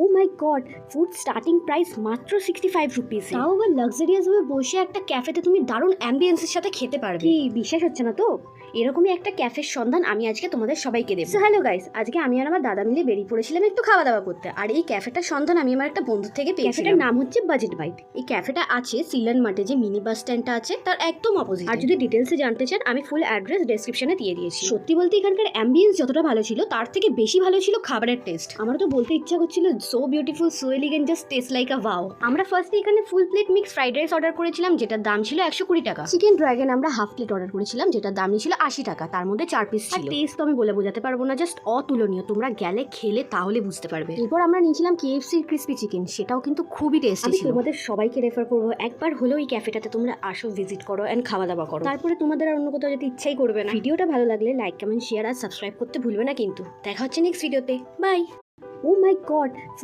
O my god, food starting price মাত্র 65 rupees. তাও আবার লাক্সারিয়াস ভাবে বসে একটা ক্যাফেতে তুমি দারুণ অ্যাম্বিয়েন্সের সাথে খেতে পারবে। কি বিশ্বাস হচ্ছে না তো? এরকমই একটা ক্যাফের সন্ধান আমি আজকে তোমাদের সবাইকে দেব। হ্যালো গাইস, আজকে আমি আর আমার দাদা মিলে বেরিয়ে পড়েছিলাম একটু খাওয়া দাওয়া করতে। আর এই ক্যাফেটার সন্ধান আমি আমার একটা বন্ধু থেকে পেয়েছি। ক্যাফেটার নাম হচ্ছে বাজেট বাইট। এই ক্যাফেটা আছে সিলন মাঠে, যে মিনি বাস স্ট্যান্ডটা আছে তার একদম অপোজিট। আর যদি ডিটেলসে জানতে চান আমি ফুল অ্যাড্রেস ডেসক্রিপশনে দিয়ে দিয়েছি। সত্যি বলতে এখানকার অ্যাম্বিয়েন্স যতটা ভালো ছিল তার থেকে বেশি ভালো ছিল খাবারের টেস্ট। আমার তো বলতে ইচ্ছা করছিল so beautiful, so elegant, just test like আ ওয়াও। আমরা ফার্স্টে এখানে full plate mix fried rice order করেছিলাম, যেটার দাম ছিল 120 টাকা। চিকেন ড্রাগন আমরা হাফ প্লেট অর্ডার করেছিলাম, যেটার দাম ছিল 80 টাকা। তার মধ্যে 4 পিস ছিল। টেস্ট তো আমি বলে বোঝাতে পারবো না, জাস্ট অতুলনীয়। তোমরা গেলে খেলে তাহলে বুঝতে পারবে। এরপর আমরা নিয়েছিলাম KFC-র ক্রিসপি চিকেন, সেটাও কিন্তু খুবই টেস্টি ছিল। তোমাদের সবাইকে রেফার করবো একবার হলেও এই ক্যাফেটাতে তোমরা আসো, ভিজিট করো এন্ড খাওয়া দাওয়া করো। তারপরে তোমাদের আর অন্য কোথাও যেতে ইচ্ছাই করবে না। ভিডিওটা ভালো লাগলে লাইক, কমেন্ট, শেয়ার আর সাবস্ক্রাইব করতে ভুলবে না কিন্তু। দেখা হচ্ছে নেক্সট ভিডিওতে। বাই। Oh my god.